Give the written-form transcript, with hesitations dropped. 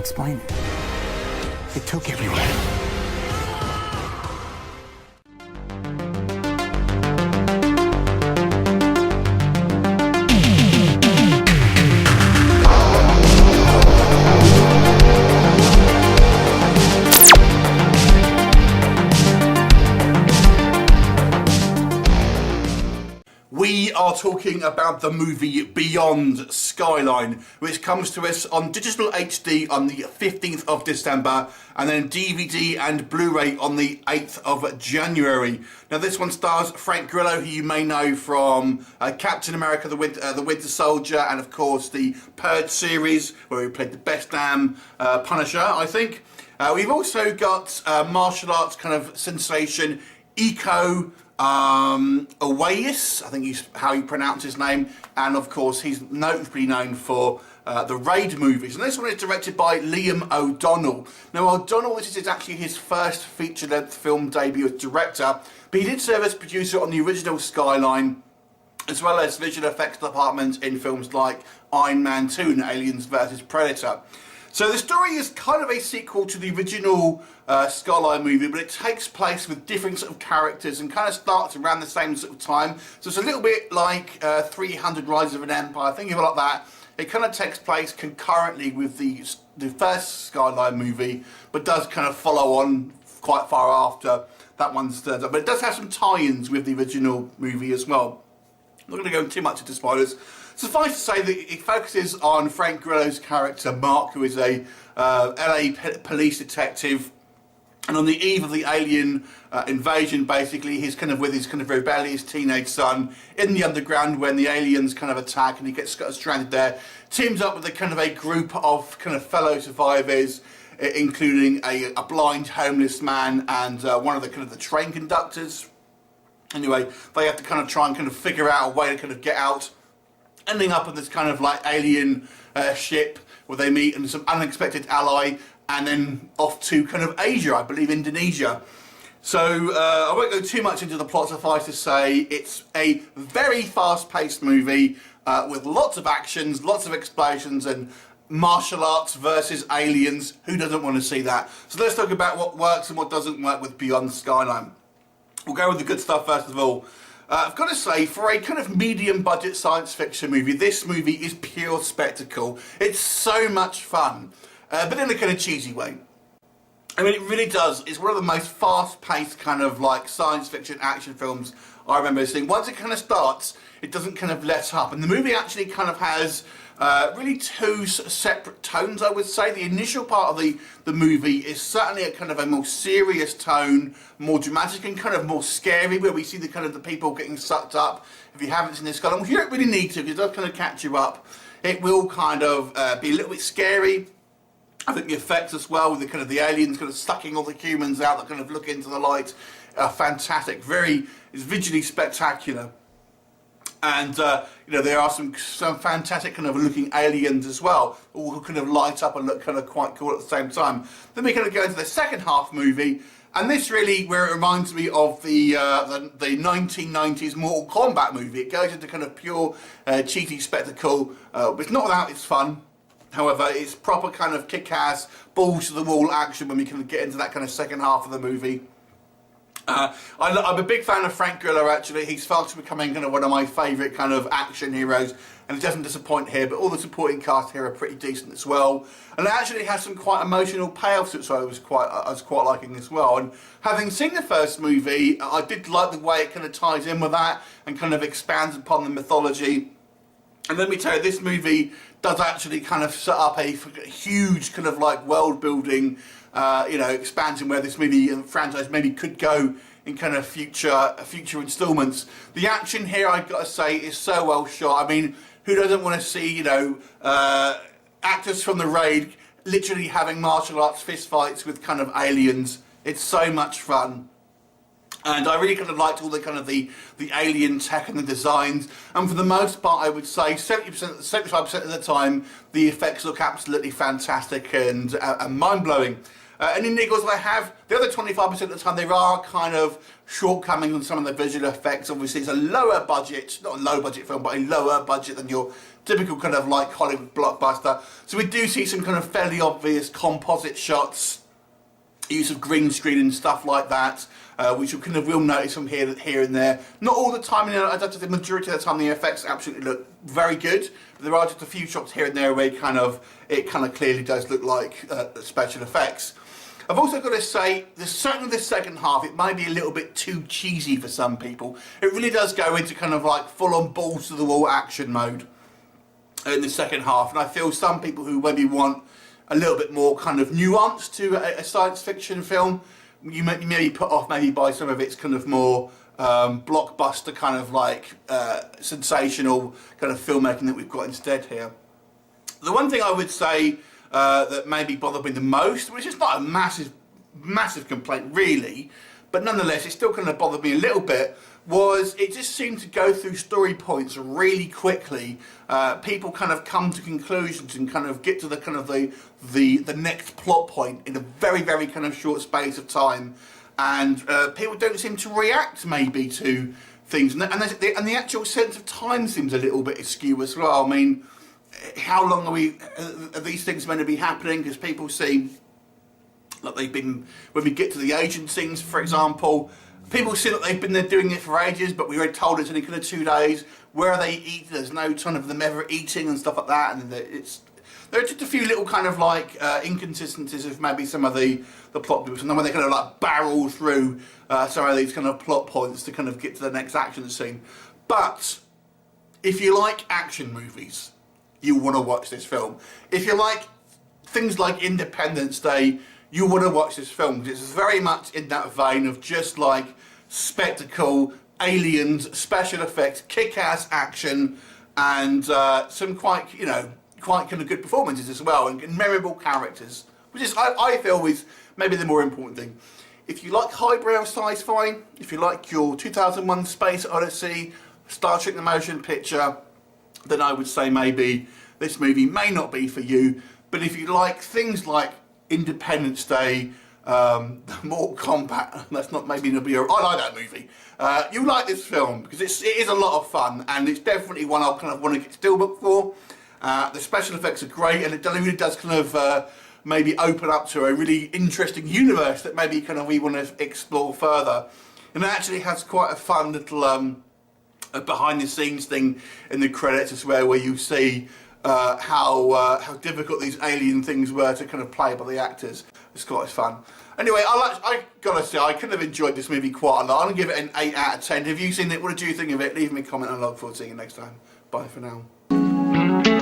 explain it. It took everywhere. We are talking about the movie Beyond Skyline, which comes to us on digital HD on the 15th of December and then DVD and Blu-ray on the 8th of January. Now this one stars Frank Grillo, who you may know from Captain America the Winter Soldier, and of course the Purge series where he played the best damn Punisher, I think. We've also got martial arts kind of sensation Iko Uwais, I think is how you pronounce his name, and of course he's notably known for the Raid movies. And this one is directed by Liam O'Donnell. Now O'Donnell, this is actually his first feature-length film debut as director, but he did serve as producer on the original Skyline, as well as visual effects department in films like Iron Man 2 and Aliens vs Predator. So the story is kind of a sequel to the original Skyline movie, but it takes place with different sort of characters and kind of starts around the same sort of time. So it's a little bit like 300 Rise of an Empire, think of it like that. It kind of takes place concurrently with the first Skyline movie, but does kind of follow on quite far after that one's turned up. But it does have some tie-ins with the original movie as well. I'm not going to go too much into spoilers. Suffice to say that it focuses on Frank Grillo's character, Mark, who is a LA police detective. And on the eve of the alien invasion, basically, he's kind of with his kind of rebellious teenage son in the underground when the aliens kind of attack and he gets stranded there. Teams up with a kind of a group of kind of fellow survivors, including a blind homeless man and one of the kind of the train conductors. Anyway, they have to kind of try and kind of figure out a way to kind of get out, ending up on this kind of like alien ship where they meet and some unexpected ally, and then off to kind of Asia, I believe Indonesia. So I won't go too much into the plot. Suffice to say, it's a very fast-paced movie with lots of actions, lots of explosions, and martial arts versus aliens. Who doesn't want to see that? So let's talk about what works and what doesn't work with Beyond Skyline. We'll go with the good stuff first of all. I've got to say, for a kind of medium budget science fiction movie, this movie is pure spectacle. It's so much fun, but in a kind of cheesy way. I mean, it really does. It's one of the most fast-paced kind of like science fiction action films I remember seeing. Once it kind of starts, it doesn't kind of let up. And the movie actually kind of has really two separate tones, I would say. The initial part of the movie is certainly a kind of a more serious tone, more dramatic and kind of more scary, where we see the kind of the people getting sucked up. If you haven't seen this film, well, you don't really need to, because it does kind of catch you up. It will kind of be a little bit scary. I think the effects as well, with the kind of the aliens kind of sucking all the humans out that kind of look into the light, are fantastic. It's visually spectacular. And you know, there are some fantastic kind of looking aliens as well, all who kind of light up and look kind of quite cool at the same time. Then we kind of go into the second half movie, and this really, where it reminds me of the 1990s Mortal Kombat movie. It goes into kind of pure cheesy spectacle, but it's not without its fun. However, it's proper kind of kick-ass, balls-to-the-wall action when we kind of get into that kind of second half of the movie. I'm a big fan of Frank Grillo, actually. He's fast becoming kind of one of my favourite kind of action heroes, and it doesn't disappoint here, but all the supporting cast here are pretty decent as well. And it actually has some quite emotional payoffs, which I was quite liking as well. And having seen the first movie, I did like the way it kind of ties in with that and kind of expands upon the mythology. And let me tell you, this movie does actually kind of set up a huge kind of like world building, you know, expansion where this movie and franchise maybe could go in kind of future installments. The action here, I've got to say, is so well shot. I mean, who doesn't want to see, you know, actors from the Raid literally having martial arts fist fights with kind of aliens? It's so much fun. And I really kind of liked all the kind of the alien tech and the designs. And for the most part, I would say 70%, 75% of the time, the effects look absolutely fantastic and mind-blowing. Any niggles I have, the other 25% of the time there are kind of shortcomings on some of the visual effects. Obviously it's a lower budget, not a low budget film, but a lower budget than your typical kind of like Hollywood blockbuster. So we do see some kind of fairly obvious composite shots, use of green screen and stuff like that, which you kind of will notice from here and there. Not all the time, I don't think the majority of the time the effects absolutely look very good. But there are just a few shots here and there where it kind of clearly does look like special effects. I've also got to say, certainly the second half, it may be a little bit too cheesy for some people. It really does go into kind of like full-on balls-to-the-wall action mode in the second half, and I feel some people who maybe want a little bit more kind of nuance to a science fiction film, you may be put off maybe by some of its kind of more blockbuster kind of like sensational kind of filmmaking that we've got instead here. The one thing I would say that maybe bothered me the most, which is not a massive complaint really, but nonetheless it still kind of bothered me a little bit, was it just seemed to go through story points really quickly. People kind of come to conclusions and kind of get to the kind of the next plot point in a very kind of short space of time, and people don't seem to react maybe to things, and the actual sense of time seems a little bit askew as well. I mean, how long are these things meant to be happening? Because people seem like they've been, when we get to the agent scenes, for example, people see that they've been there doing it for ages, but we were told it's only kind of 2 days. Where are they eating? There's no ton of them ever eating and stuff like that. And there are just a few little kind of like inconsistencies of maybe some of the plot bits, and then when they kind of like barrel through some of these kind of plot points to kind of get to the next action scene. But if you like action movies, you want to watch this film. If you like things like Independence Day, you want to watch this film, because it's very much in that vein of just like spectacle, aliens, special effects, kick-ass action, and some quite kind of good performances as well, and memorable characters, which is, I feel, is maybe the more important thing. If you like highbrow sci-fi, if you like your 2001 Space Odyssey, Star Trek the Motion Picture, then I would say maybe this movie may not be for you. But if you like things like Independence Day, the more compact, that's not maybe not be. I like that movie. You like this film because it is a lot of fun, and it's definitely one I kind of want to get Steelbook for. The special effects are great, and it really does kind of maybe open up to a really interesting universe that maybe kind of we want to explore further. And it actually has quite a fun little behind the scenes thing in the credits as well, where you see how difficult these alien things were to kind of play by the actors. It's quite fun. Anyway, I gotta say, I kind of enjoyed this movie quite a lot. I'm gonna give it an 8 out of 10. Have you seen it? What did you think of it? Leave me a comment, and I look forward to seeing you next time. Bye for now.